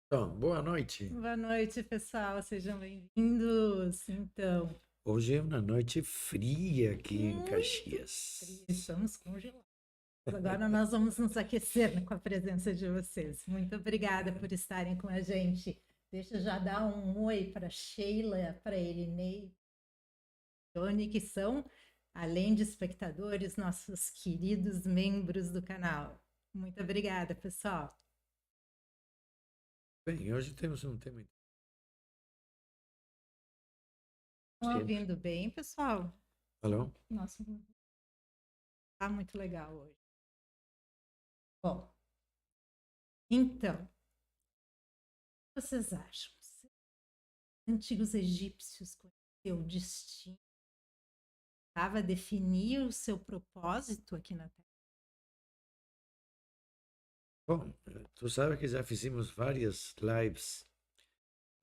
Então, boa noite. Boa noite, pessoal. Sejam bem-vindos. Então, Hoje é uma noite fria aqui em muito frio. Caxias. Estamos congelados. Agora nós vamos nos aquecer, né, com a presença de vocês. Muito obrigada por estarem com a gente. Deixa eu já dar um oi para Sheila, para Elinei, Tony, que são, além de espectadores, nossos queridos membros do canal. Muito obrigada, pessoal. Bem, hoje temos um tema Estão sempre. ouvindo bem, pessoal? Alô? Nossa, tá muito legal hoje. Bom, então, o que vocês acham? Os antigos egípcios conheceram o destino, estava a definir o seu propósito aqui na Terra? Bom, tu sabes que já fizemos várias lives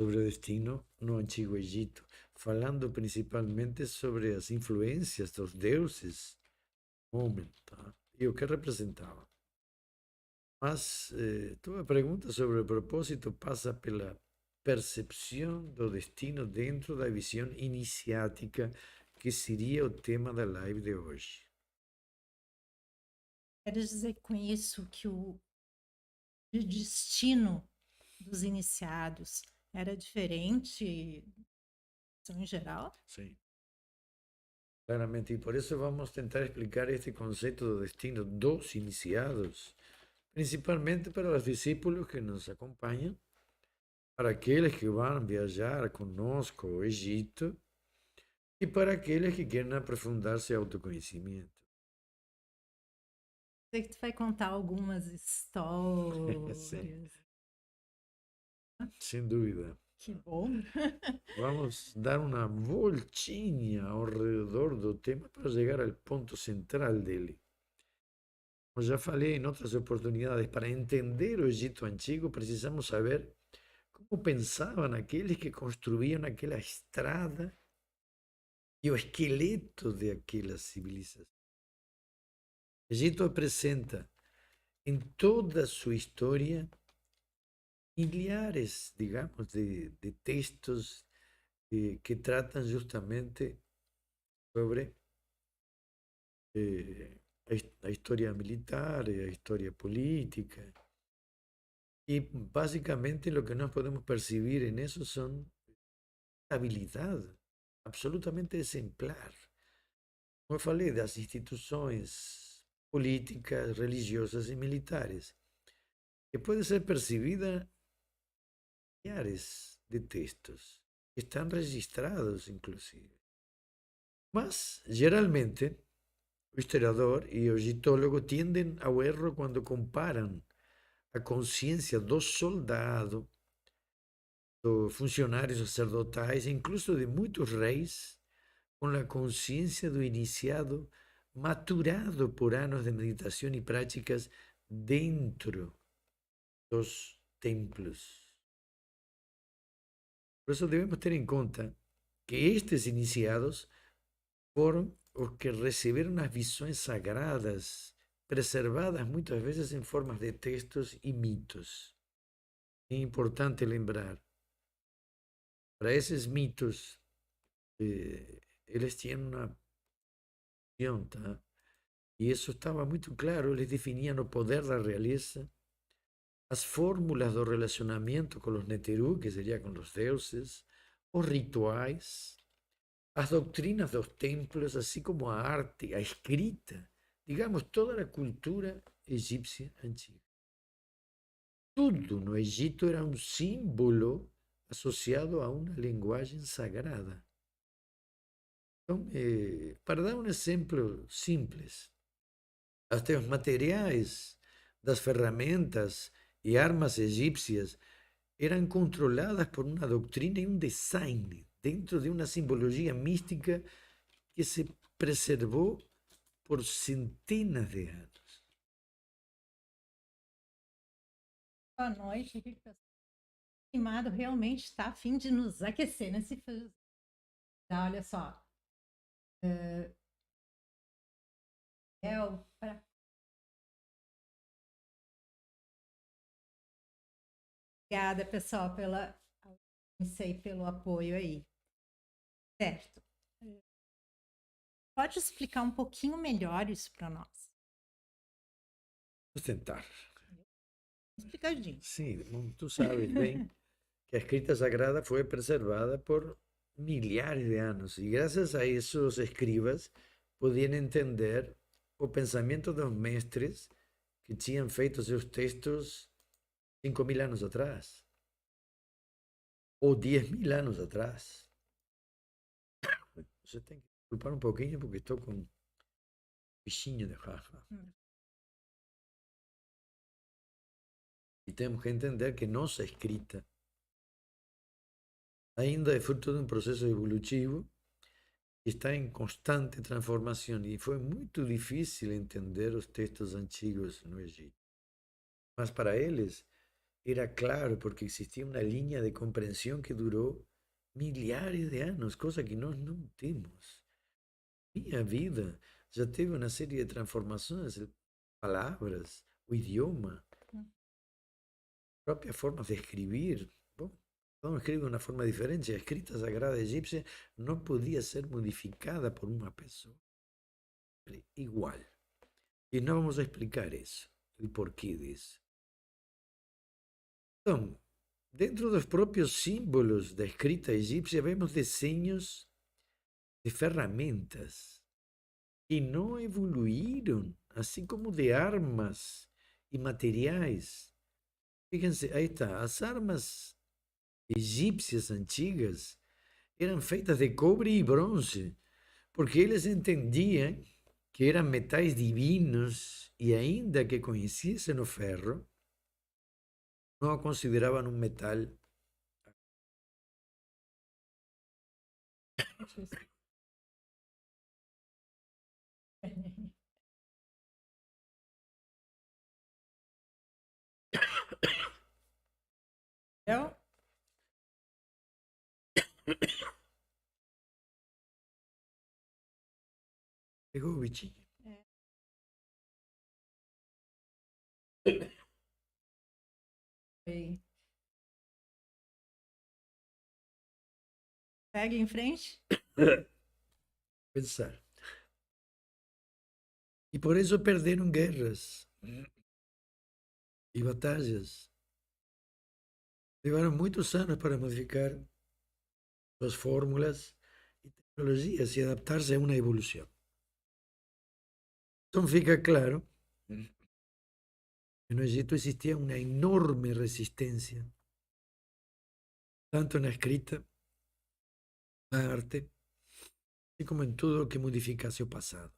sobre o destino no Antigo Egito, falando principalmente sobre as influências dos deuses no homem, tá? E o que representava. Mas tua pergunta sobre o propósito passa pela percepção do destino dentro da visão iniciática, que seria o tema da live de hoje. Quer dizer com isso que o destino dos iniciados era diferente em geral? Sim, claramente. E por isso vamos tentar explicar este conceito do destino dos iniciados, principalmente para os discípulos que nos acompanham, para aqueles que vão viajar conosco ao Egito e para aqueles que querem aprofundar-se autoconhecimento. Sei que tu vai contar algumas Sim, histórias. sem dúvida. Que bom. Vamos dar uma voltinha ao redor do tema para chegar ao ponto central dele. Como já falei em outras oportunidades, para entender o Egito Antigo, precisamos saber como pensavam aqueles que construíam aquela estrada e o esqueleto de aquela civilização. O Egito apresenta em toda a sua história milhares, digamos, de textos que tratam justamente sobre a história militar, a história política. Y básicamente lo que nos podemos percibir en eso son habilidad absolutamente exemplar. Como eu falei, das instituições políticas, religiosas e militares, que pode ser percibida em milhares de textos, que estão registrados inclusive. Mas, geralmente, o historiador e o egiptólogo tendem ao erro quando comparam a consciência do soldado, dos funcionários sacerdotais, incluso de muitos reis, com a consciência do iniciado maturado por anos de meditação e práticas dentro dos templos. Por isso devemos ter em conta que estes iniciados foram os que receberam as visões sagradas, preservadas muitas vezes em formas de textos e mitos. É importante lembrar, para esses mitos, eles tinham uma visão, tá? E isso estava muito claro, eles definiam o poder da realeza, as fórmulas do relacionamento com os neteru, que seria com os deuses, os rituais, as doutrinas dos templos, assim como a arte, a escrita, digamos, toda a cultura egípcia antiga. Tudo no Egito era um símbolo associado a uma linguagem sagrada. Então, para dar um exemplo simples, Até os materiais das ferramentas e armas egípcias eram controladas por uma doutrina e um design dentro de uma simbologia mística que se preservou por centenas de anos. Boa noite, aqui, pessoal. O Queimado realmente está a fim de nos aquecer nesse frio. Olha só. Obrigada, pessoal, pela audiência e pelo apoio aí. Certo. Pode explicar um pouquinho melhor isso para nós? Vamos tentar. Explicadinho. Sim, tu sabes bem que a escrita sagrada foi preservada por milhares de anos e graças a esses escribas podiam entender o pensamento dos mestres que tinham feito seus textos 5.000 anos atrás ou 10.000 anos atrás. Você tem que desculpar um pouquinho porque estou com um bichinho de rafa. E temos que entender que nossa escrita ainda é fruto de um processo evolutivo que está em constante transformação e foi muito difícil entender os textos antigos no Egito. Mas para eles era claro porque existia uma linha de compreensão que durou milhares de anos, coisa que nós não temos. Minha vida já teve uma série de transformações, palavras, o idioma, própria forma de escrever. Bom, cada um escreve de uma forma diferente. A escrita sagrada egípcia não podia ser modificada por uma pessoa. Igual. E nós vamos explicar isso, o porquê disso. Então, dentro dos próprios símbolos da escrita egípcia, vemos desenhos de ferramentas que não evoluíram, assim como de armas e materiais. Fíjense, aí está, as armas egípcias antigas eram feitas de cobre e bronze, porque eles entendiam que eram metais divinos e ainda que conhecessem o ferro, não o consideravam um metal. Eu? Pegou o bichinho. Segue em frente. Pensar. E por isso perderam guerras e batalhas. Levaram muitos anos para modificar suas fórmulas e tecnologias e adaptar-se a uma evolução. Então fica claro que no Egito existia uma enorme resistência, tanto na escrita, na arte, assim como em tudo o que modificasse o passado.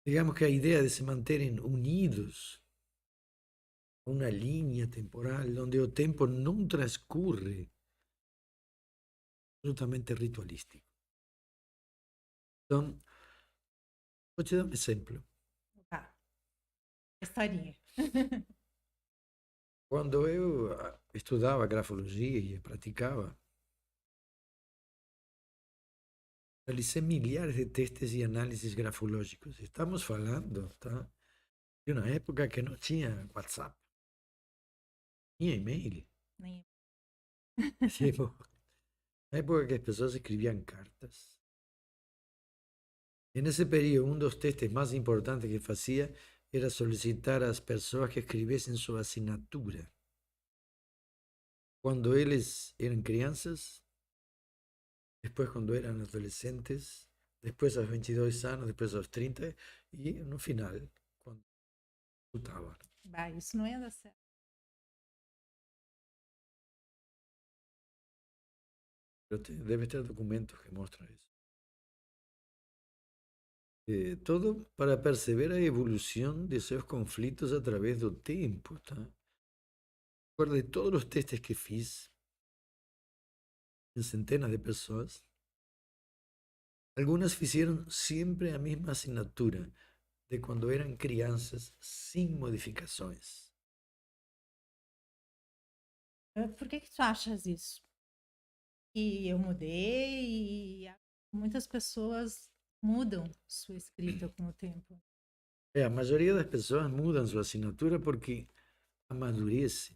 Digamos que a ideia de se manterem unidos a uma linha temporal onde o tempo não transcorre absolutamente ritualístico. Então, vou te dar um exemplo. Tá. Historinha. Quando eu estudava grafologia e praticava, realizei milhares de testes e análises grafológicos. Estamos falando, tá, de uma época que não tinha WhatsApp, tinha e-mail. Nem- Tipo, na época que as pessoas escreviam cartas. E nesse período, um dos testes mais importantes que fazia era solicitar às pessoas que escrevessem sua assinatura. Quando eles eram crianças, depois quando eram adolescentes, depois aos 22 anos, depois aos 30 e no final, quando estava. Bah, isso não ia dar certo. Deve ter documentos que mostram isso. Todo para perceber a evolução de seus conflitos através do tempo, tá? Recuerdo de todos os testes que fiz em centenas de pessoas, algunas fizeram sempre a mesma assinatura de quando eram crianças, sem modificações. Por que que tu achas isso? E eu mudei e muitas pessoas mudam sua escrita com o tempo. A maioria das pessoas mudam sua assinatura porque amadurecem,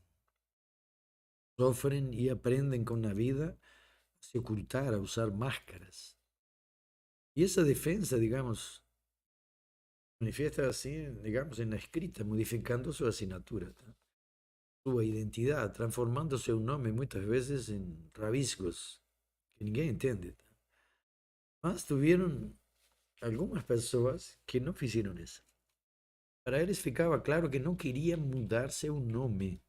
sofrem e aprendem com a vida a se ocultar, a usar máscaras. E essa defesa, digamos, manifiesta assim, digamos, na escrita, modificando sua assinatura, tá? Sua identidade, transformando seu nome muitas vezes em rabiscos que ninguém entende, tá? Mas tiveram algumas pessoas que não fizeram isso. Para eles ficava claro que não queriam mudar seu nome.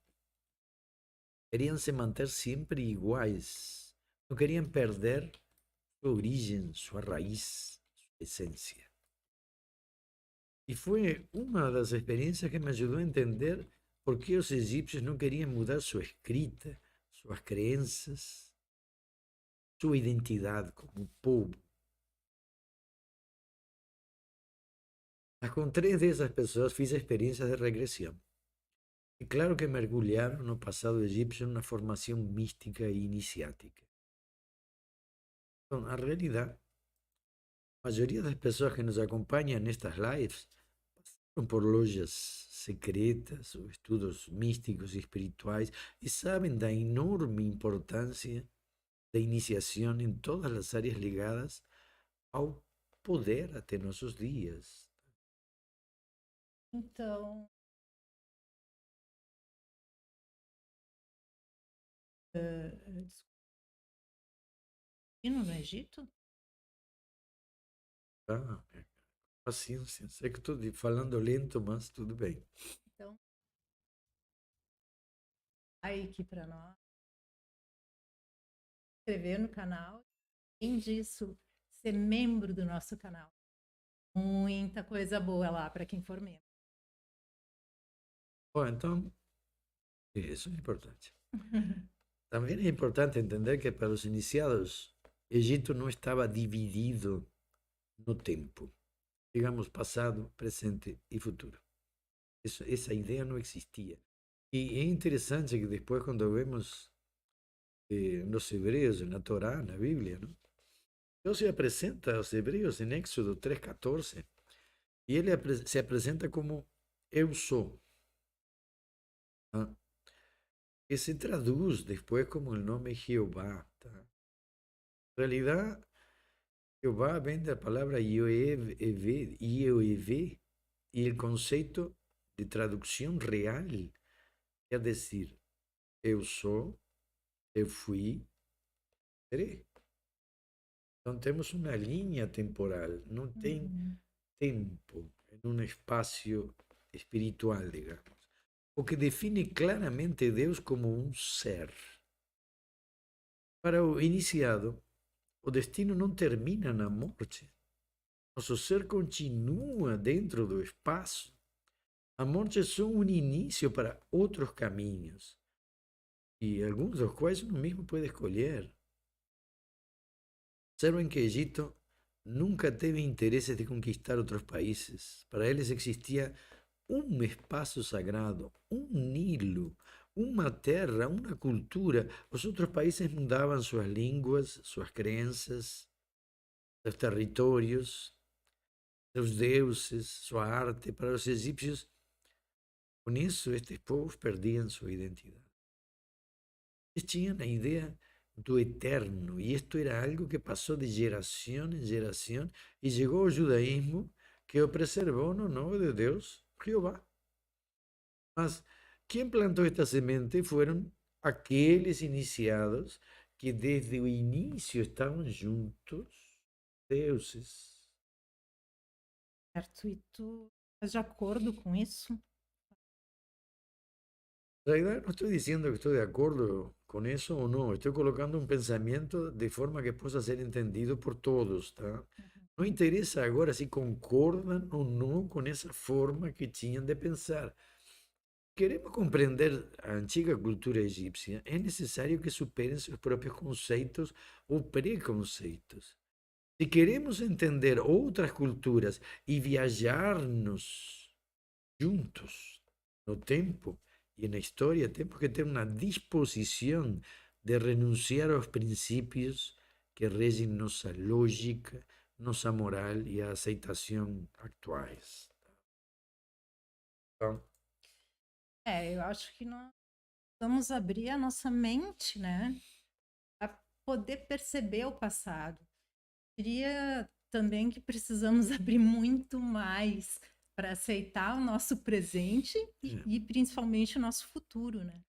Queriam se manter sempre iguais. Não queriam perder sua origem, sua raiz, sua essência. E foi uma das experiências que me ajudou a entender por que os egípcios não queriam mudar sua escrita, suas crenças, sua identidade como povo. Mas com 3 dessas pessoas fiz experiências de regressão. E claro que mergulharam no passado egípcio numa formação mística e iniciática. Então, a realidade, a maioria das pessoas que nos acompanham nestas lives passaram por lojas secretas ou estudos místicos e espirituais e sabem da enorme importância da iniciação em todas as áreas ligadas ao poder até nossos dias. Então, no Egito? Tá? Paciência. Sei que estou falando lento, mas tudo bem. Então, aí aqui para nós, inscrever no canal. Além disso, ser membro do nosso canal. Muita coisa boa lá para quem for membro. Bom, então, isso é importante. Também é importante entender que para os iniciados, Egito não estava dividido no tempo, digamos, passado, presente e futuro. Essa ideia não existia. E é interessante que depois, quando vemos nos Hebreus, na Torá, na Bíblia, não? Deus se apresenta aos Hebreus em Éxodo 3:14 e ele se apresenta como eu sou, tá? Que se traduz depois como o nome Jeová, tá? En realidad, Jehová vem da palavra Yehová, e o conceito de tradução real quer dizer eu sou, eu fui, serei. Então temos uma linha temporal, não tem tempo em um espaço espiritual, digamos. O que define claramente Deus como um ser. Para o iniciado, o destino não termina na morte. Nosso ser continua dentro do espaço. A morte é só um início para outros caminhos, e alguns dos quais uno mesmo pode escolher. Observen que Egito nunca teve interesse de conquistar outros países. Para eles existia um espaço sagrado, um Nilo, uma terra, uma cultura. Os outros países mudavam suas línguas, suas crenças, seus territórios, seus deuses, sua arte. Para os egípcios, com isso, estes povos perdiam sua identidade. Eles tinham a ideia do eterno, e isto era algo que passou de geração em geração e chegou ao judaísmo, que o preservou no nome de Deus, Jeová. Mas quem plantou esta semente foram aqueles iniciados que desde o início estavam juntos, deuses. Certo? E tu estás de acordo com isso? En realidad no estoy diciendo que estoy de acuerdo con eso o no, estoy colocando un pensamiento de forma que pueda ser entendido por todos, ¿tá? Não interessa agora se concordam ou não com essa forma que tinham de pensar. Queremos compreender a antiga cultura egípcia, é necessário que superem seus próprios conceitos ou preconceitos. Se queremos entender outras culturas e viajar-nos juntos no tempo e na história, temos que ter uma disposição de renunciar aos princípios que regem nossa lógica, nossa moral e a aceitação atuais. Então, Eu acho que nós vamos abrir a nossa mente, né, para poder perceber o passado. Diria também que precisamos abrir muito mais para aceitar o nosso presente e principalmente o nosso futuro, né?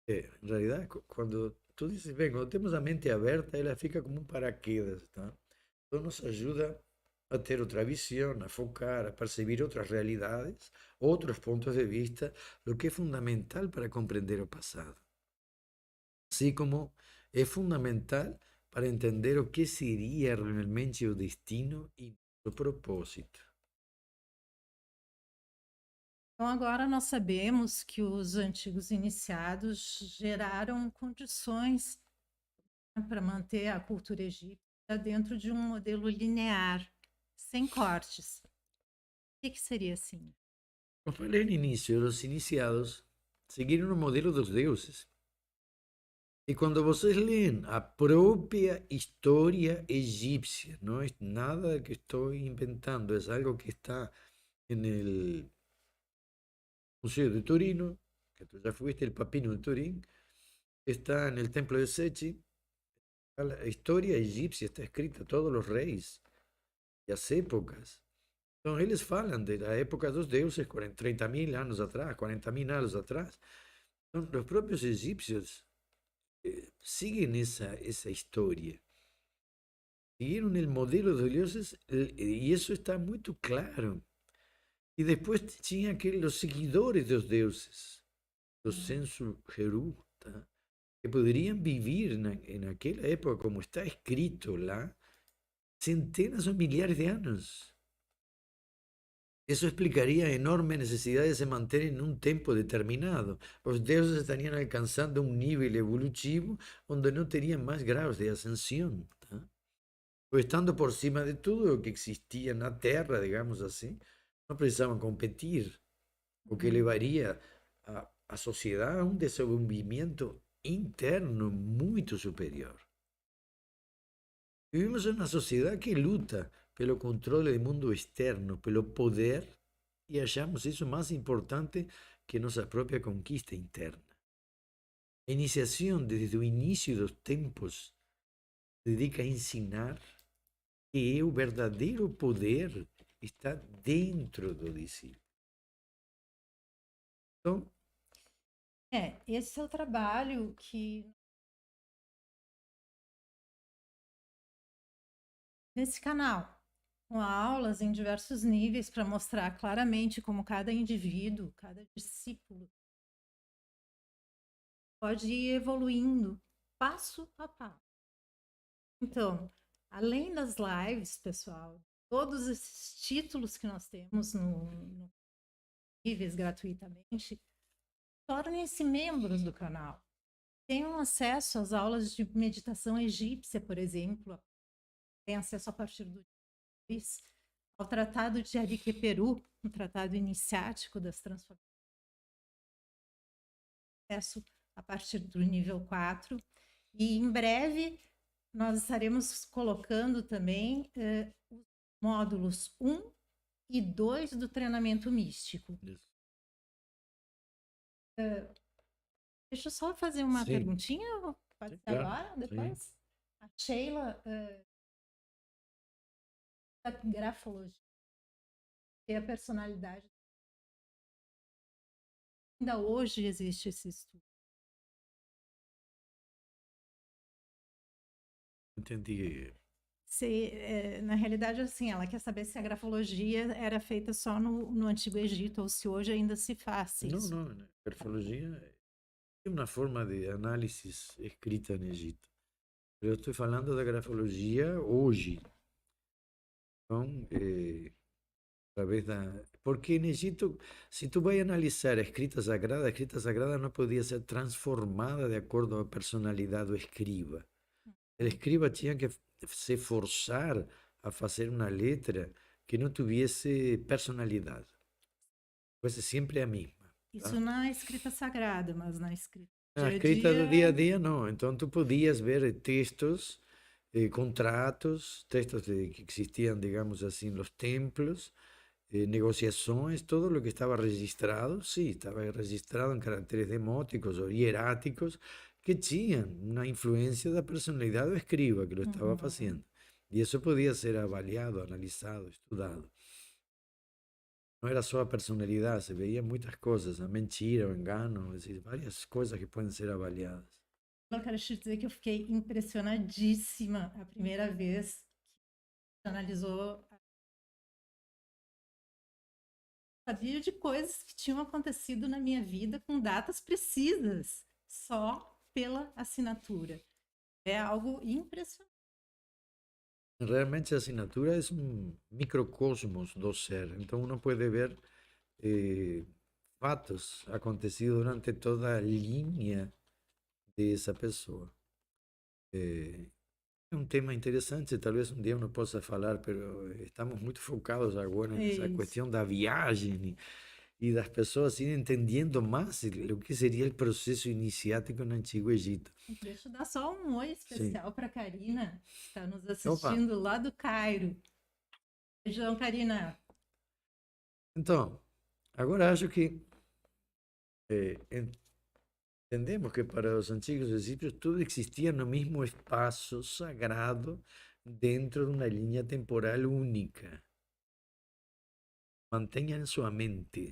em realidade, quando tu dizes, bem, quando temos a mente aberta, ela fica como um paraquedas, tá? Então nos ajuda a ter outra visão, a focar, a perceber outras realidades, outros pontos de vista, o que é fundamental para compreender o passado. Assim como é fundamental para entender o que seria realmente o destino e o propósito. Então, agora nós sabemos que os antigos iniciados geraram condições, né, para manter a cultura egípcia dentro de um modelo linear, sem cortes. O que seria assim? Como falei no início, os iniciados seguiram o modelo dos deuses. E quando vocês leem a própria história egípcia, não é nada que estou inventando, é algo que está no Museu de Turino, que tú ya fuiste, el Papino de Turín, está en el templo de Sechi. La historia egipcia está escrita, todos los reyes y las épocas. Entonces, ellos falan de la época de los deuses, 30.000 años atrás, 40.000 años atrás. Entonces, los propios egipcios siguen esa historia. Siguieron el modelo de los dioses y eso está muy claro. Y después tinha los seguidores de los deuses, los Sensu Heru, tá? Que poderiam viver naquela época, como está escrito lá, centenas ou milhares de anos. Isso explicaria a enorme necessidade de se manter em um tempo determinado. Os deuses estariam alcançando um nível evolutivo onde não teriam mais graus de ascensão. Tá? Ou estando por cima de tudo o que existia na Terra, digamos assim, não precisavam competir, o que levaria a sociedade a um desenvolvimento interno muito superior. Vivimos em uma sociedade que luta pelo controle do mundo externo, pelo poder, e achamos isso mais importante que nossa própria conquista interna. A iniciação, desde o início dos tempos, se dedica a ensinar que o verdadeiro poder está dentro do discípulo. Então, Esse é o trabalho que nesse canal, com aulas em diversos níveis para mostrar claramente como cada indivíduo, cada discípulo pode ir evoluindo passo a passo. Então, além das lives, pessoal, todos esses títulos que nós temos no níveis gratuitamente, tornem-se membros do canal. Tenham acesso às aulas de meditação egípcia, por exemplo, tem acesso a partir do 2, ao Tratado de Ariqueperu, um tratado iniciático das transformações, acesso a partir do nível 4, e em breve nós estaremos colocando também os módulos 1 e 2 do treinamento místico. Deixa eu só fazer uma perguntinha, pode ser claro, agora, depois? Sim. A Sheila, da grafologia, e a personalidade. Ainda hoje existe esse estudo. Entendi. Na realidade, assim, ela quer saber se a grafologia era feita só no Antigo Egito ou se hoje ainda se faz isso. Não, a grafologia é uma forma de análise escrita no Egito. Eu estou falando da grafologia hoje. Então, através da... Porque no Egito, se tu vai analisar a escrita sagrada não podia ser transformada de acordo à personalidade do escriba. O escriba tinha que se forçar a fazer uma letra que não tivesse personalidade, fosse sempre a mesma, Isso tá? na escrita sagrada, mas na escrita do Na dia a escrita do dia a dia. dia, não. Então, tu podias ver textos, contratos, que existiam, digamos assim, nos templos, negociações, todo o que estava registrado, sim, estava registrado em caracteres demóticos ou hieráticos que tinham uma influência da personalidade do escriba que lo estava Uhum. fazendo. E isso podia ser avaliado, analisado, estudado. Não era só a personalidade, se veia muitas coisas, a mentira, o engano, várias coisas que podem ser avaliadas. Eu quero te dizer que eu fiquei impressionadíssima a primeira vez que analisou. Sabia de coisas que tinham acontecido na minha vida com datas precisas, só pela assinatura. É algo impressionante. Realmente a assinatura é um microcosmos do ser, então uno pode ver fatos acontecidos durante toda a linha dessa pessoa. É um tema interessante, talvez um dia eu não possa falar, mas estamos muito focados agora É nessa isso. questão da viagem e das pessoas assim, entendendo mais o que seria o processo iniciático no Antigo Egito. Deixa eu dar só um oi Sim. especial para a Karina, que está nos Opa! assistindo lá do Cairo. Beijão, Karina. Então, agora acho que entendemos que para os antigos egípcios tudo existia no mesmo espaço sagrado dentro de uma linha temporal única. Mantenha em sua mente.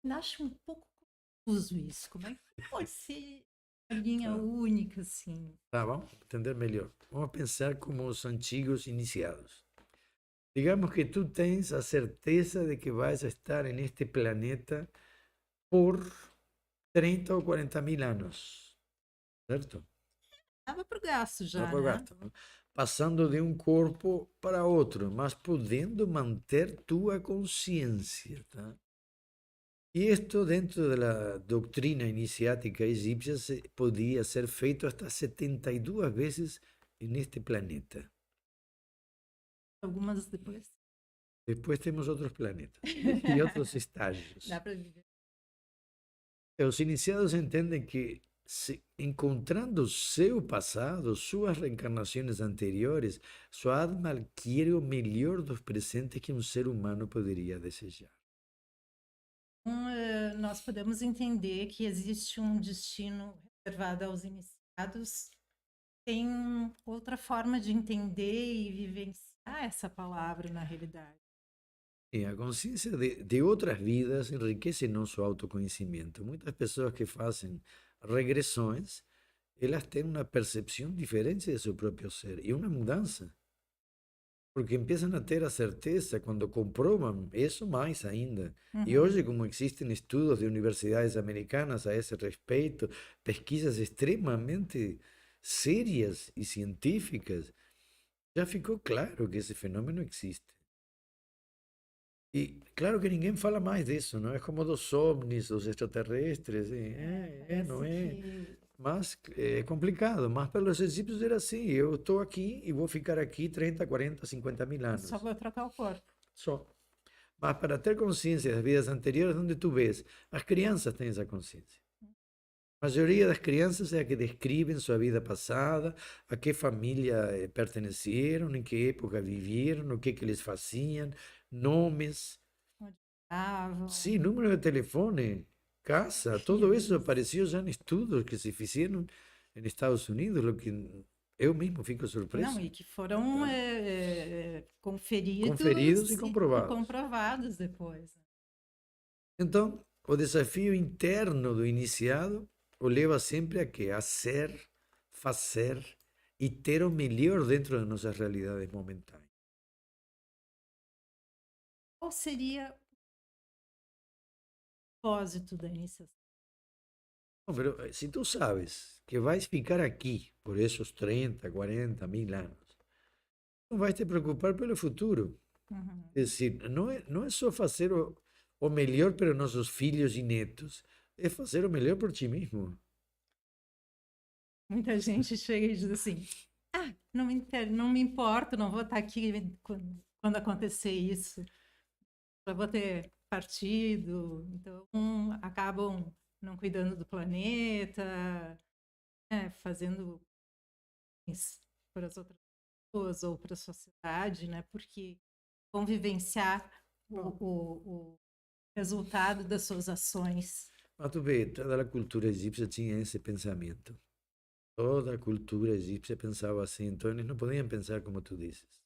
Eu acho um pouco confuso isso. Como é que pode ser uma linha Tá, única assim? tá, vamos entender melhor. Vamos pensar como os antigos iniciados. Digamos que tu tens a certeza de que vais estar neste planeta por 30 ou 40 mil anos, certo? Dava para o gasto Dá já, para o né? gasto, não? Passando de um corpo para outro, mas podendo manter tua consciência, tá? E isto dentro da doutrina iniciática egípcia podia ser feito hasta 72 vezes neste planeta. Algumas depois. Depois temos outros planetas e outros estágios. Dá para viver. Os iniciados entendem que, encontrando seu passado, suas reencarnações anteriores, sua alma adquire o melhor dos presentes que um ser humano poderia desejar. Então, nós podemos entender que existe um destino reservado aos iniciados. Tem outra forma de entender e vivenciar essa palavra na realidade. E a consciência de outras vidas enriquece nosso autoconhecimento. Muitas pessoas que fazem regressões, elas têm uma percepção diferente de seu próprio ser e uma mudança. Porque empiezan a ter a certeza quando comproban isso mais ainda. E hoje, Uhum. como existem estudos de universidades americanas a esse respeito, pesquisas extremamente sérias e científicas, já ficou claro que esse fenômeno existe. E claro que ninguém fala mais disso, não é como dos ovnis, dos extraterrestres, não Parece é? que Mas é complicado, mas para os egípcios era assim, eu estou aqui e vou ficar aqui 30, 40, 50 mil eu só anos, vou trocar o corpo. só. Mas para ter consciência das vidas anteriores, onde tu vês, as crianças têm essa consciência. A maioria das crianças é a que descrevem sua vida passada, a que família pertenceram, em que época viveram, o que eles faziam, nomes, Onde estavam, sim, número de telefone, casa, tudo isso filhos. apareceu já em estudos que se fizeram nos Estados Unidos, o que eu mesmo fico Não, surpreso, e que foram tá? Conferidos e conferidos e comprovados. comprovados depois. Então, o desafio interno do iniciado o leva sempre a quê? A ser, fazer e ter o melhor dentro de nossas realidades momentâneas. Qual seria o propósito da iniciação? Não, pero se tu sabes que vais ficar aqui por esses 30, 40 mil anos, não vais te preocupar pelo futuro. Uhum. É decir, não é só fazer o melhor para os nossos filhos e netos, é fazer o melhor por ti mesmo. Muita gente chega e diz assim: ah, não me importa, não vou estar aqui quando acontecer isso, eu vou ter partido. Então, acabam não cuidando do planeta, né, fazendo isso para as outras pessoas ou para a sociedade, né, porque vão vivenciar o resultado das suas ações. Mas tu vê, toda a cultura egípcia tinha esse pensamento. Toda a cultura egípcia pensava assim, então eles não podiam pensar como tu dizes.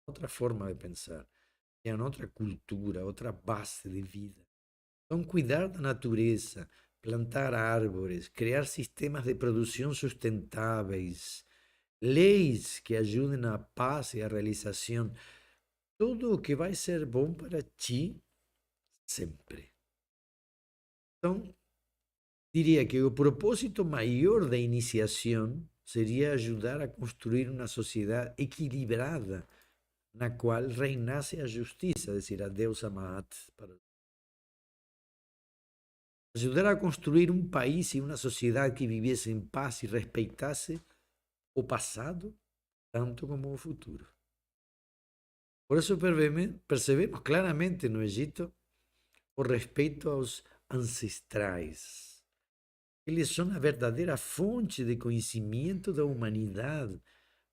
Outra forma de pensar. Tinham outra cultura, outra base de vida. Então, cuidar da natureza, plantar árvores, criar sistemas de produção sustentáveis, leis que ajudem à paz e à realização, tudo o que vai ser bom para ti sempre. Então, diria que o propósito maior da iniciação seria ajudar a construir uma sociedade equilibrada, na qual reinasse a justiça, é decir, a deusa Maat. Ajudar a construir um país e uma sociedade que vivesse em paz e respeitasse o passado tanto como o futuro. Por isso percebemos claramente no Egito o respeito aos ancestrais. Eles são a verdadeira fonte de conhecimento da humanidade,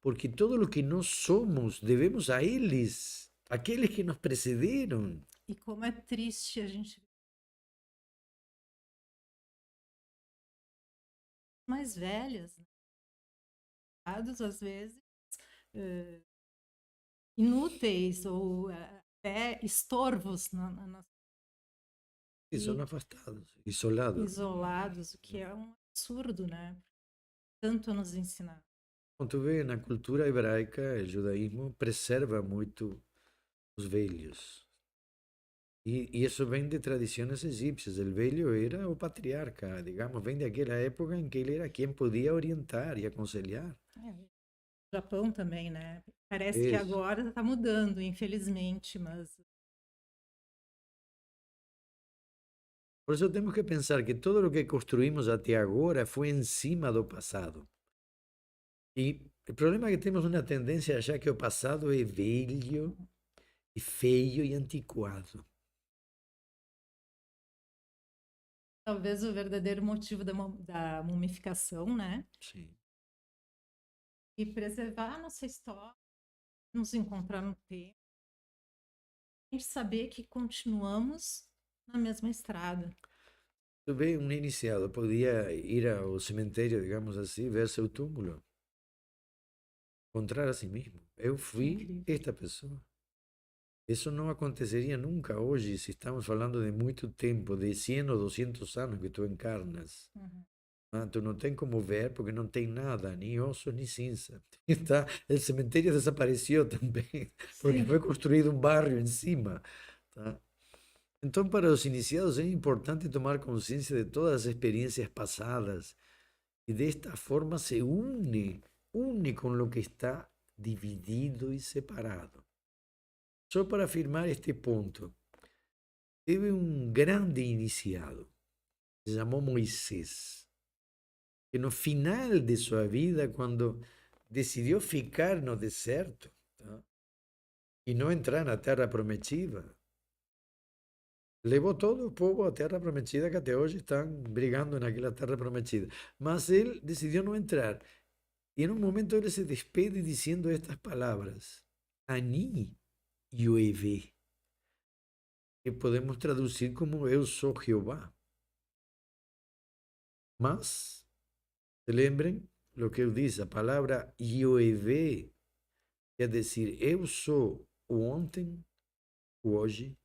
porque tudo o que nós somos devemos a eles, aqueles que nos precederam. E como é triste a gente mais velhas, né? Às vezes, eh, inúteis ou até estorvos na nossa E são vida, afastados, isolados. isolados, o que é um absurdo, né? Tanto nos ensinar. Como tu vê, na cultura hebraica, o judaísmo preserva muito os velhos. E isso vem de tradições egípcias. O velho era o patriarca, digamos, vem daquela época em que ele era quem podia orientar e aconselhar. É, o Japão também, né? Parece que Isso. agora está mudando, infelizmente, mas Por isso temos que pensar que todo o que construímos até agora foi em cima do passado. E o problema é que temos uma tendência a achar que o passado é velho, e feio e antiquado. talvez o verdadeiro motivo da mumificação, né? Sim. E preservar a nossa história, nos encontrar no tempo, e saber que continuamos na mesma estrada. Tu vê, um iniciado podia ir ao cemitério, digamos assim, ver seu túmulo, encontrar a si mesmo. Eu Que fui incrível. esta pessoa. Isso não aconteceria nunca hoje, se estamos falando de muito tempo, de 100 ou 200 anos que tu encarnas. Uhum. Ah, tu não tem como ver porque não tem nada, nem osso, nem cinza. Tá? O cemitério desapareceu também, porque Sim. foi construído um barrio em cima. Tá? Então, para os iniciados é importante tomar consciência de todas as experiências passadas e desta forma se une com o que está dividido e separado. Só para afirmar este ponto, teve um grande iniciado, se chamou Moisés, que no final de sua vida, quando decidiu ficar no deserto, tá? E não entrar na terra prometida, levou todo o povo à terra prometida, que até hoje estão brigando naquela terra prometida. Mas ele decidiu não entrar. E em um momento ele se despede dizendo estas palavras: Ani Yoeve, que podemos traduzir como eu sou Jeová. Mas, se lembrem o que eu disse, a palavra Yoeve quer dizer eu sou o ontem, o hoje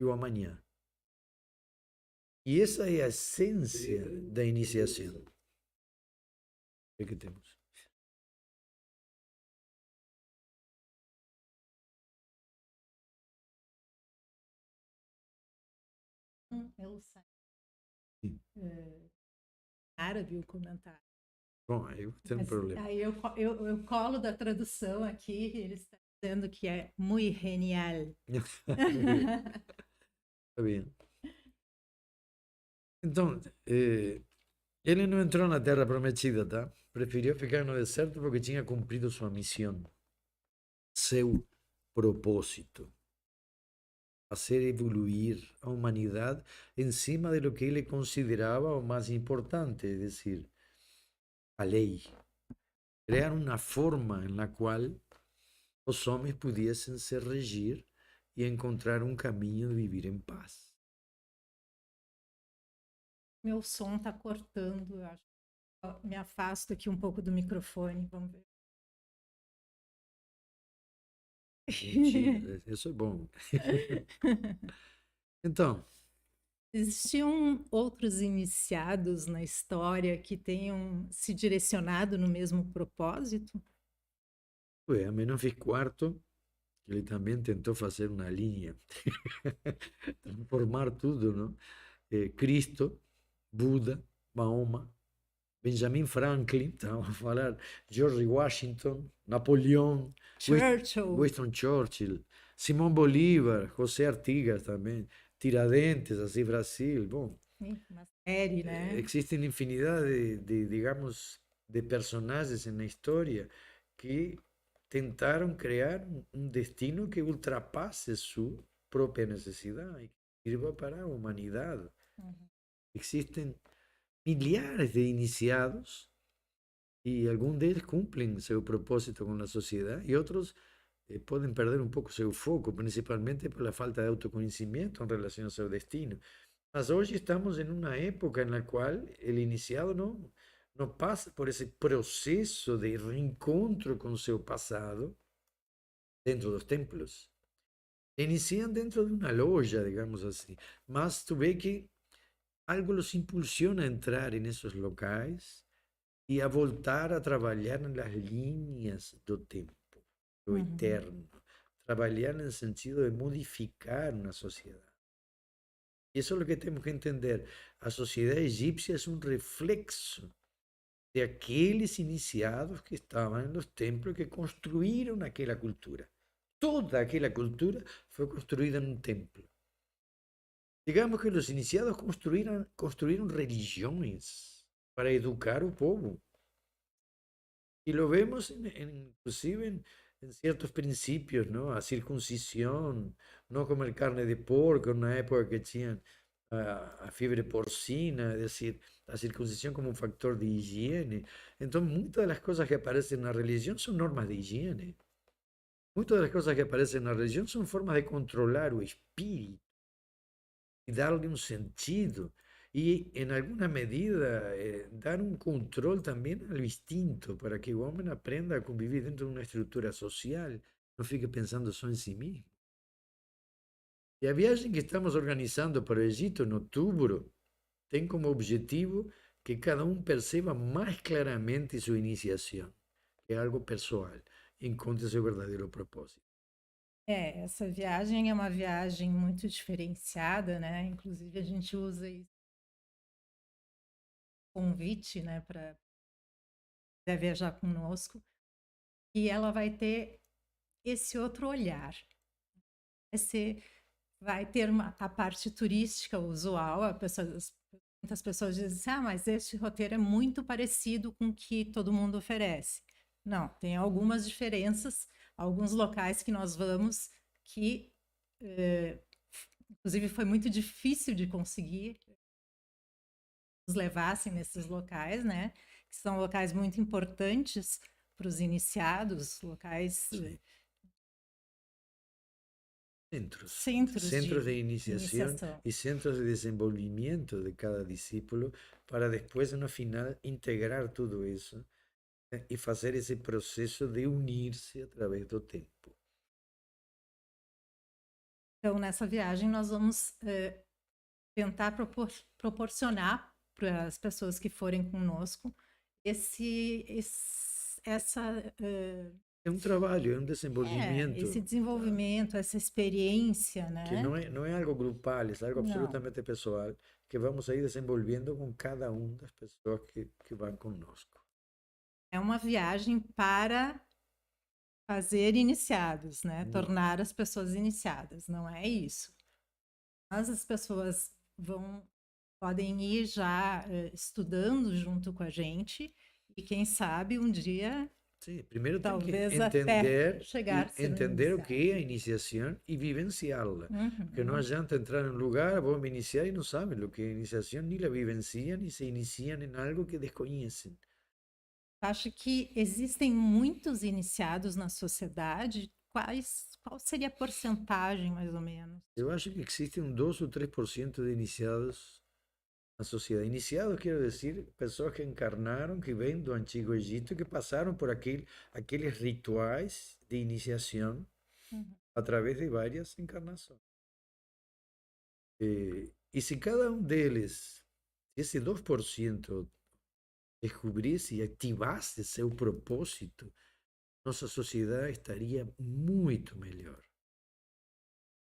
e o amanhã. E essa é a essência da iniciação. O que temos? Eu sei. Sim. Árabe o comentário. Bom, aí eu tenho um Mas problema. aí eu colo da tradução aqui, eles dizendo que é muito genial. Está bien. Então, ele não entrou na Terra Prometida, tá? Preferiu ficar no deserto porque tinha cumprido sua missão, seu propósito, fazer evoluir a humanidade em cima de lo que ele considerava o mais importante, é decir, a lei. Crear uma forma na qual os homens pudessem se regir e encontrar um caminho de viver em paz. Meu som está cortando, eu acho. Me afasto aqui um pouco do microfone, vamos ver. Mentira, isso é bom. Então, existiam outros iniciados na história que tenham se direcionado no mesmo propósito? a Menofis IV, ele também tentou fazer uma linha, transformar tudo, não? Cristo, Buda, Mahoma, Benjamin Franklin, estamos a falar, George Washington, Napoleão, Churchill. Winston Churchill, Simão Bolívar, José Artigas também, Tiradentes, assim, Brasil. Bom, Uma série, né? existem infinidade digamos, de personagens na história que tentaram criar um destino que ultrapasse sua própria necessidade e que sirva para a humanidade. Existem milhares de iniciados e alguns deles cumprem seu propósito com a sociedade e outros podem perder um pouco seu foco, principalmente pela falta de autoconhecimento em relação ao seu destino. Mas hoje estamos em uma época na qual o iniciado não passa por esse processo de reencontro com seu passado dentro dos templos. Iniciam dentro de uma loja, digamos assim, mas tu vê que algo los impulsiona a entrar nesses locais e a voltar a trabalhar nas linhas do tempo, do eterno, trabalhar no sentido de modificar uma sociedade. E isso é o que temos que entender. A sociedade egípcia é um reflexo de aqueles iniciados que estavam nos templos que construíram aquela cultura. Toda aquela cultura foi construída num templo. Digamos que os iniciados construíram religiões para educar o povo. E lo vemos, inclusive, em certos princípios, não? A circuncissão, não comer carne de porco, na época que tinham a febre porcina, es decir, a circuncisión como un factor de higiene. Entonces, muchas de las cosas que aparecen en la religión son normas de higiene. Muchas de las cosas que aparecen en la religión son formas de controlar o espíritu y darle un sentido. Y en alguna medida dar un control también al instinto para que el hombre aprenda a convivir dentro de una estructura social, no fique pensando solo en sí mismo. E a viagem que estamos organizando para o Egito em outubro tem como objetivo que cada um perceba mais claramente sua iniciação, que é algo pessoal, encontre seu verdadeiro propósito. Essa viagem é uma viagem muito diferenciada, né? Inclusive a gente usa isso convite, né, para viajar conosco, e ela vai ter esse outro olhar. Vai ter a parte turística usual, muitas pessoas dizem assim, mas este roteiro é muito parecido com o que todo mundo oferece. Não, tem algumas diferenças, alguns locais que nós vamos que, inclusive, foi muito difícil de conseguir nos levassem nesses locais, né? Que são locais muito importantes para os iniciados, locais... Centros de iniciação e centros de desenvolvimento de cada discípulo para depois, no final, integrar tudo isso e fazer esse processo de unir-se através do tempo. Então, nessa viagem, nós vamos tentar proporcionar para as pessoas que forem conosco essa... É um trabalho, é um desenvolvimento. Esse desenvolvimento, essa experiência, né? Que não é algo grupal, é algo absolutamente pessoal, que vamos ir desenvolvendo com cada uma das pessoas que vão conosco. É uma viagem para fazer iniciados, né? No. Tornar as pessoas iniciadas, não é isso. Mas as pessoas podem ir já estudando junto com a gente e quem sabe um dia, Sí, primero tem que talvez até chegar a ser um entender o que iniciado. é a iniciação e vivenciá-la. Porque não Uhum. adianta entrar em um lugar, vou me iniciar e não sabem o que é iniciação, ni la vivenciam, ni se iniciam em algo que desconhecem. Acho que existem muitos iniciados na sociedade. Qual seria a porcentagem, mais ou menos? Eu acho que existe um 2 ou 3% de iniciados na sociedade. Iniciados, quero dizer, pessoas que encarnaram, que vêm do Antigo Egito, que passaram por aqueles rituais de iniciação Uhum. a través de várias encarnações. E se cada um deles, esse 2%, descobrisse e ativasse seu propósito, nossa sociedade estaria muito melhor.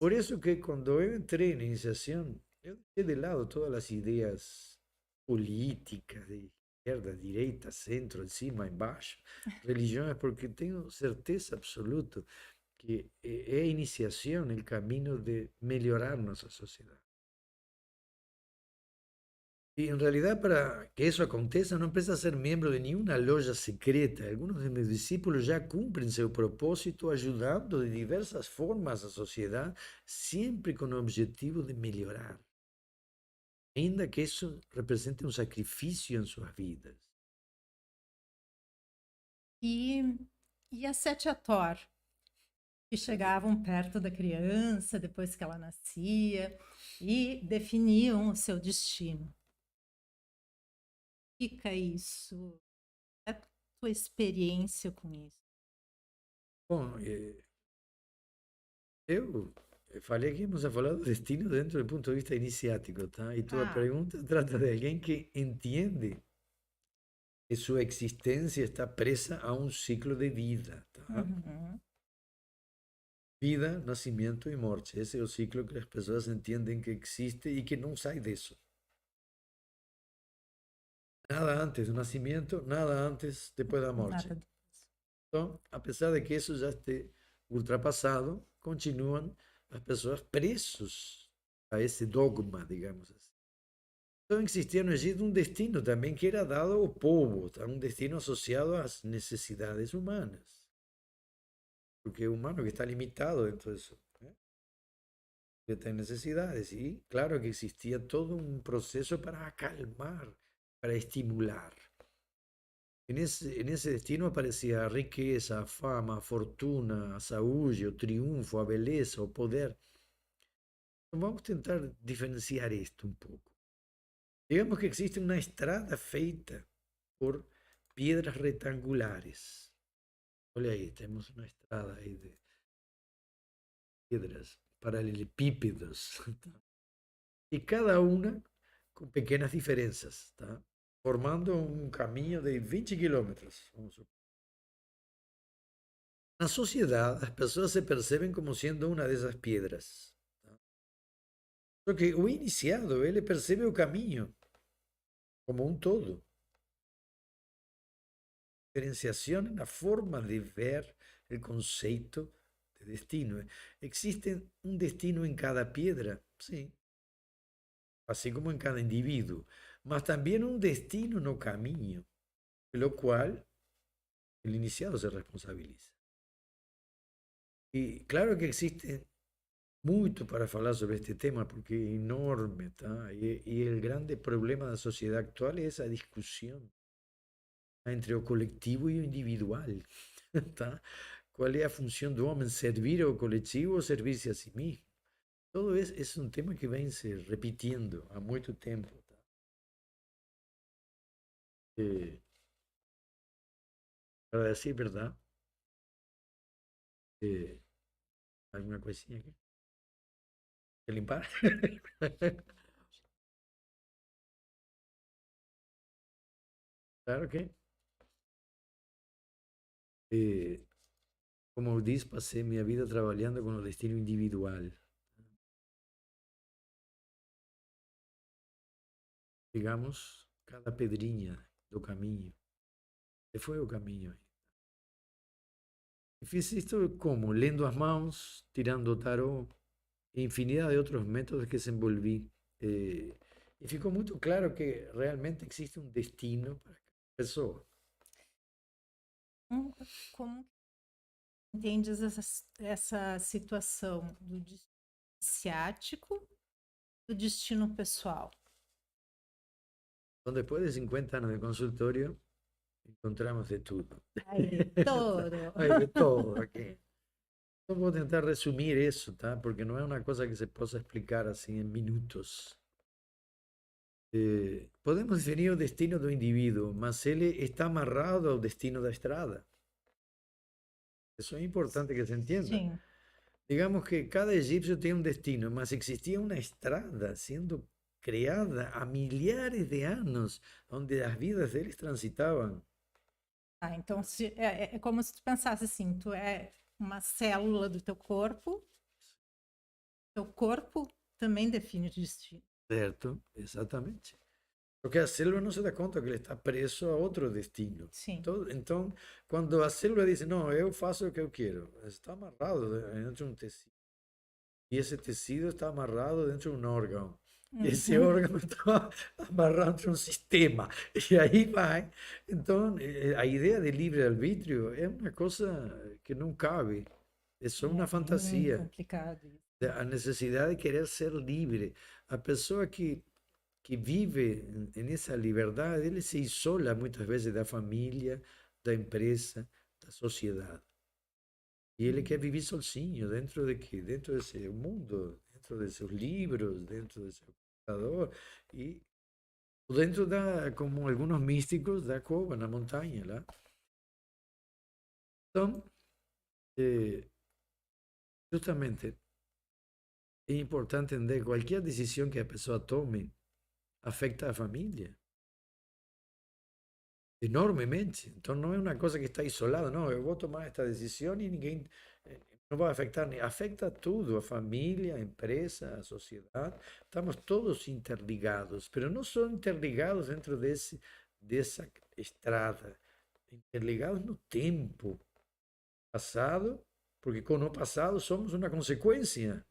Por isso que quando eu entrei na iniciação, eu deixei de lado todas as ideias políticas, de esquerda, direita, centro, de cima, embaixo, religiões, porque tenho certeza absoluta que é a iniciação o caminho de melhorar nossa sociedade. Y en realidad para que eso acontezca no precisa ser miembro de ninguna loja secreta. Algunos de mis discípulos ya cumplen su propósito ayudando de diversas formas a la sociedad, siempre con el objetivo de mejorar. Ainda que eso represente un sacrificio en sus vidas. E, e as sete a Tor, que chegavam perto da criança depois que ela nascia e definiam o seu destino. Fica isso? É a tua experiência com isso? Bom, eu falei que íamos a falar do destino dentro do ponto de vista iniciático, tá? E tua Ah, pergunta trata de alguém que entende que su existencia está presa a un ciclo de vida, tá? uhum. Vida, nacimiento y muerte. Ese es el ciclo que las personas entienden que existe y que no sai de eso. Nada antes del nacimiento, nada antes después de la muerte. Nada disso. Entonces, a pesar de que eso ya esté ultrapasado, continúan las personas presos a ese dogma, digamos así. Entonces existía no Egipto un destino también que era dado ao povo, tá? Un destino asociado a las necesidades humanas. Porque es humano que está limitado dentro de eso. Que tem necesidades. Y claro que existía todo un proceso para acalmar, para estimular. En ese destino aparecía a riqueza, a fama, a fortuna, a saúde, o triunfo, a beleza, o poder. Então, vamos tentar diferenciar esto un poco. Digamos que existe una estrada feita por piedras rectangulares. Olha aí, temos uma estrada aí de piedras paralelepípedos. Y cada una con pequeñas diferencias, ¿tá? Formando un camino de 20 kilómetros. Na sociedade, as pessoas se percebem como sendo uma dessas pedras. Tá? Só que o iniciado, ele percebe o caminho como um todo. Diferenciação na forma de ver o conceito de destino. Existe um destino em cada piedra? Sim. Assim como em cada indivíduo. Mas também um destino no caminho, pelo qual o iniciado se responsabiliza. Y claro que existe mucho para hablar sobre este tema porque es enorme, ¿tá? Y el grande problema de la sociedad actual es esa discusión entre o colectivo y o individual, ¿tá? ¿Cuál es la función del hombre? ¿Servir ao colectivo o servirse a sí mismo? Todo es un tema que vem se repitiendo há muito tempo, tá? Para decir verdad, alguna coisinha aqui? Quer limpar? Claro que. Eh, Como diz, passei minha vida trabalhando com o destino individual. Digamos, cada pedrinha do caminho. Que foi o caminho aí. E fiz isto como? Lendo as mãos, tirando o tarô, e infinidade de outros métodos que desenvolvi. Eh, e ficou muito claro que realmente existe um destino para cada pessoa. Como entendes essa situação do destino iniciático, do destino pessoal? Então, depois de 50 anos de consultório, encontramos de tudo. Hay de todo. Hay de todo aqui. Então, vou tentar resumir isso, tá? Porque não é uma coisa que se possa explicar assim em minutos. Podemos definir o destino do indivíduo, mas ele está amarrado ao destino da estrada. Isso é importante que se entenda. Sim. Digamos que cada egipcio tem um destino, mas existia uma estrada sendo criada há milhares de anos, onde as vidas deles transitavam. Ah, então é como se tu pensasse assim, tu é uma célula do teu corpo também define o destino. Certo? Exatamente. Porque a célula não se dá conta que ele está preso a outro destino. Sim. Então, quando a célula diz, não, eu faço o que eu quero, está amarrado dentro de um tecido. E esse tecido está amarrado dentro de um órgão. E esse Uhum. órgão está amarrado dentro de um sistema. E aí vai. Então, a ideia de livre-arbítrio é uma coisa que não cabe. É só É uma bem fantasia. complicado isso. A necessidade de querer ser livre. A pessoa que vive nessa liberdade, ele se isola muitas vezes da família, da empresa, da sociedade. E ele quer viver sozinho, dentro de quê? Dentro desse mundo, dentro de seus livros, dentro de seu computador e dentro da, como alguns místicos, da cova na montanha lá. Então, eh, justamente, é importante entender que qualquer decisão que a pessoa tome afeta a família enormemente. Então, não é uma coisa que está isolada, não, eu vou tomar esta decisão e ninguém não vai afetar, afeta tudo, a família, a empresa, a sociedade. Estamos todos interligados, mas não só interligados dentro dessa estrada, interligados no tempo passado, porque com o passado somos uma consequência.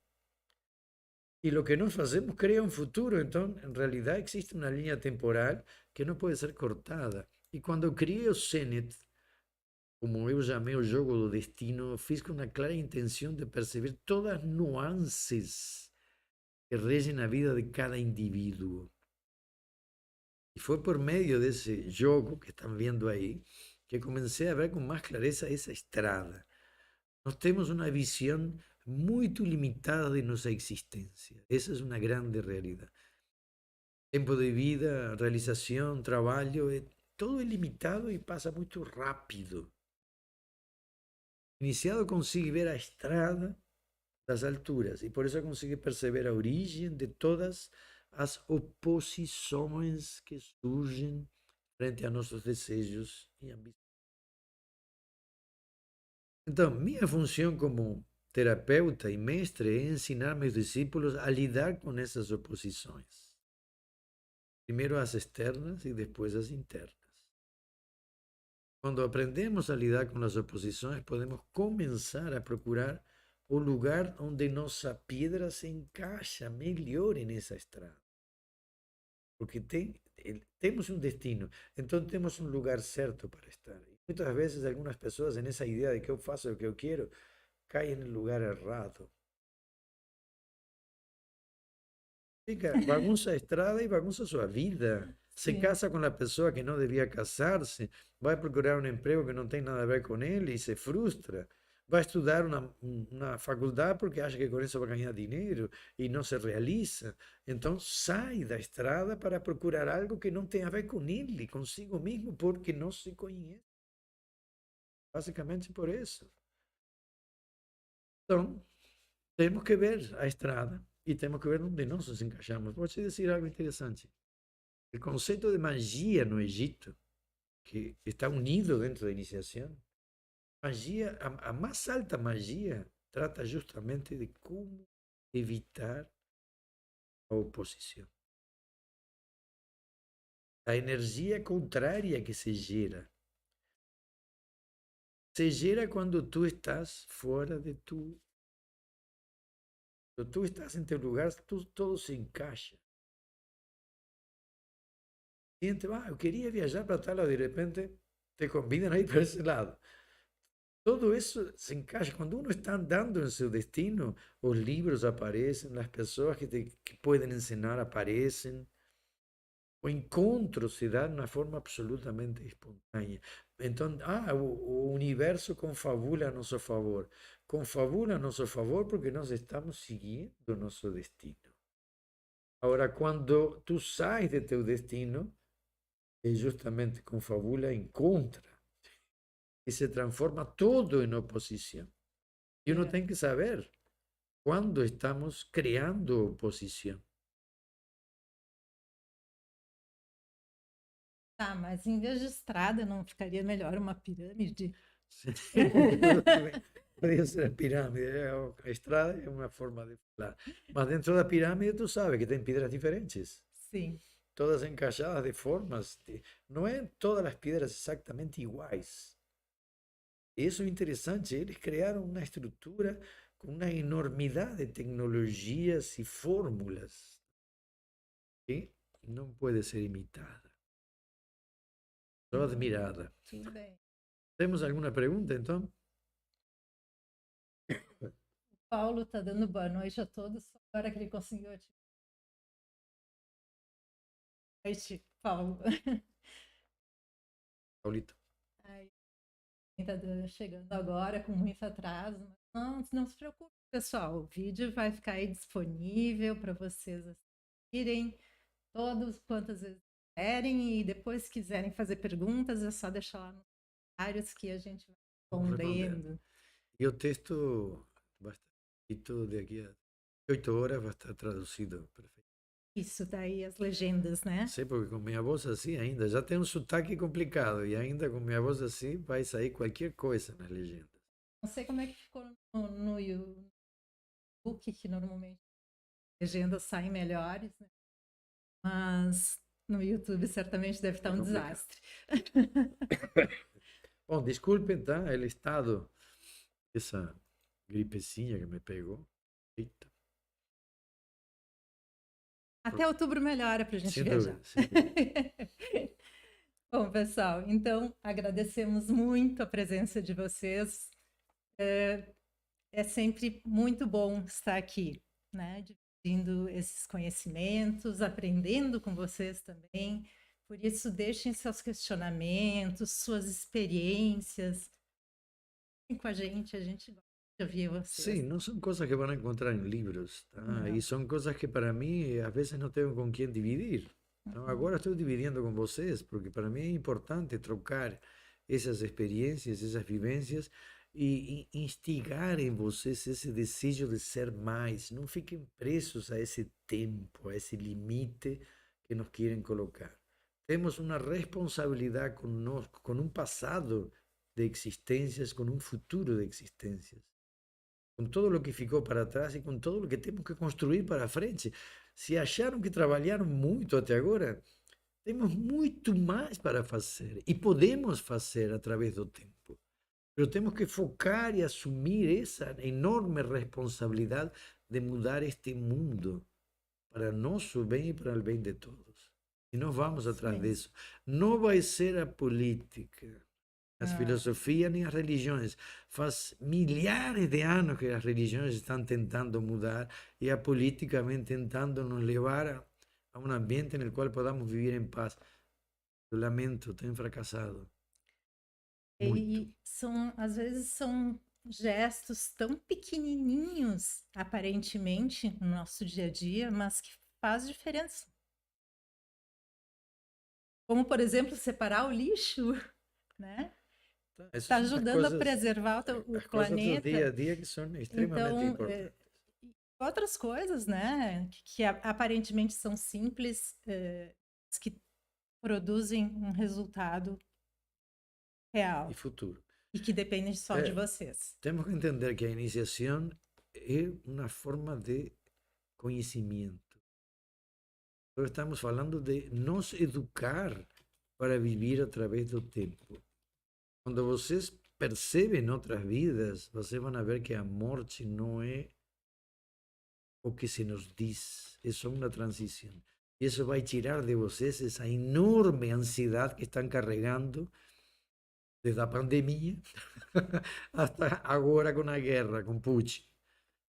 E o que nós fazemos cria um futuro, então, em realidade, existe uma linha temporal que não pode ser cortada. E quando eu criei o Zenit, como eu chamei o jogo do destino, fiz com uma clara intenção de perceber todas as nuances que regem a vida de cada indivíduo. E foi por meio desse jogo que estão vendo aí que comecei a ver com mais clareza essa estrada. Nós temos uma visão muito limitada de nossa existência. Essa é uma grande realidade. Tempo de vida, realização, trabalho, todo é limitado e passa muito rápido. Iniciado consigo ver a estrada das alturas e por isso consigo perceber a origem de todas as oposições que surgem frente a nossos desejos e ambições. Então, minha função como terapeuta e mestre é ensinar meus discípulos a lidar com essas oposições. Primeiro as externas e depois as internas. Quando aprendemos a lidar com as oposições, podemos começar a procurar o lugar onde nossa pedra se encaixa melhor nessa estrada. Porque temos um destino, então temos um lugar certo para estar. E muitas vezes algumas pessoas, nessa ideia de que eu faço o que eu quero, caem no lugar errado. Fica, bagunça a estrada e bagunça a sua vida. Se Sim. casa com a pessoa que não devia casar-se, vai procurar um emprego que não tem nada a ver com ele e se frustra. Vai estudar uma faculdade porque acha que com isso vai ganhar dinheiro e não se realiza. Então sai da estrada para procurar algo que não tem a ver com ele, consigo mesmo, porque não se conhece. Basicamente por isso. Então, temos que ver a estrada e temos que ver onde nós nos encaixamos. Vou te dizer algo interessante. O conceito de magia no Egito, que está unido dentro da iniciação, magia, a mais alta magia, trata justamente de como evitar a oposição. A energia contrária que se gera se gera quando tu estás fora de tu. Quando tu estás em teu lugar, todo se encaixa. Gente, eu queria viajar para tal lado, de repente te convidam a ir para esse lado. Todo eso se encaixa. Cuando uno está andando en su destino, los libros aparecen, las personas que pueden enseñar aparecen, o encontros se dan de una forma absolutamente espontánea. Entonces, o universo confabula a nuestro favor. Confabula a nuestro favor porque nos estamos siguiendo nuestro destino. Ahora, cuando tú sales de tu destino, es justamente confabula en contra. Y se transforma todo en oposición. Y uno tiene que saber cuando estamos creando oposición. Tá, mas em vez de estrada, não ficaria melhor uma pirâmide? Podría ser a pirámide, a estrada es una forma de falar. Mas dentro da pirâmide tú sabes que tem piedras diferentes, Sim. todas encaixadas de formas. Não é todas as pedras exatamente iguais. Isso é interessante, eles criaram uma estrutura com uma enormidade de tecnologias e fórmulas que não pode ser imitada, só admirada. Tudo bem. Temos alguma pergunta, então? O Paulo está dando boa noite a todos, só agora que ele conseguiu ativar. Boa noite, Paulo. Paulito. Está chegando agora com muito atraso. Não se preocupe, pessoal. O vídeo vai ficar aí disponível para vocês assistirem todos quantas vezes quiserem e depois se quiserem fazer perguntas é só deixar lá nos comentários que a gente vai respondendo. E o texto vai estar escrito de aqui a 8 horas, vai estar traduzido perfeito. Isso, daí as legendas, né? Sei, porque com minha voz assim ainda, já tem um sotaque complicado, e ainda com minha voz assim vai sair qualquer coisa nas legendas. Não sei como é que ficou no YouTube, que normalmente as legendas saem melhores, né? Mas no YouTube certamente deve estar um desastre. Bom, desculpem, tá? O estado, essa gripezinha que me pegou. Eita. Até outubro melhora para a gente Sem viajar. dúvida. Bom, pessoal, então agradecemos muito a presença de vocês. É sempre muito bom estar aqui, né? Dividindo esses conhecimentos, aprendendo com vocês também. Por isso, deixem seus questionamentos, suas experiências. Fiquem com a gente gosta de ouvir vocês. Sim, não são coisas que vão encontrar em livros, tá? E são coisas que para mim, às vezes, não tenho com quem dividir. Então, agora estou dividindo com vocês, porque para mim é importante trocar essas experiências, essas vivências e instigar em vocês esse desejo de ser mais. Não fiquem presos a esse tempo, a esse limite que nos querem colocar. Temos uma responsabilidade conosco, com um passado de existências, com um futuro de existências, com todo o que ficou para trás e com todo o que temos que construir para frente. Se acharam que trabalharam muito até agora, temos muito mais para fazer e podemos fazer através do tempo. Mas temos que focar e assumir essa enorme responsabilidade de mudar este mundo para nosso bem e para o bem de todos. E nós vamos atrás disso. Não vai ser a política, as filosofias nem as religiões. Faz milhares de anos que as religiões estão tentando mudar e a política vem tentando nos levar a um ambiente no qual podamos viver em paz. Eu lamento, tenho fracassado. E às vezes são gestos tão pequenininhos, aparentemente, no nosso dia a dia, mas que faz diferença. Como, por exemplo, separar o lixo, né? Está ajudando a preservar o planeta. Coisas do dia a dia que são extremamente importantes. Outras coisas, né? Que aparentemente são simples, mas que produzem um resultado real. E futuro. E que dependem só de vocês. Temos que entender que a iniciação é uma forma de conhecimento. Nós estamos falando de nos educar para viver através do tempo. Quando vocês percebe em outras vidas, vocês vão ver que a morte não é o que se nos diz, é só uma transição. E isso vai tirar de vocês essa enorme ansiedade que estão carregando desde a pandemia até agora com a guerra, com Putin.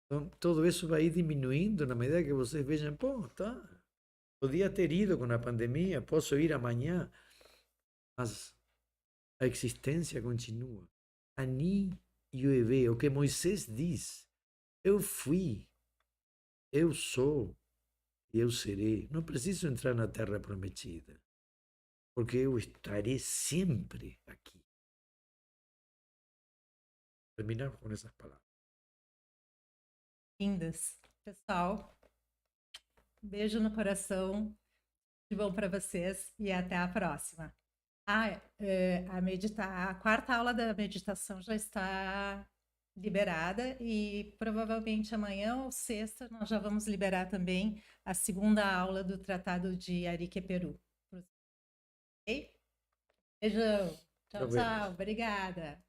Então, todo isso vai ir diminuindo na medida que vocês vejam, pô, tá, podia ter ido com a pandemia, posso ir amanhã, mas a existência continua. Ani Yueve, o que Moisés diz, eu fui, eu sou e eu serei. Não preciso entrar na terra prometida, porque eu estarei sempre aqui. Terminar com essas palavras. Lindas. Pessoal, beijo no coração. De bom para vocês e até a próxima. A quarta aula da meditação já está liberada e provavelmente amanhã ou sexta nós já vamos liberar também a segunda aula do Tratado de Ariqueperu. Ok? Beijão. Tchau, tchau. Obrigada.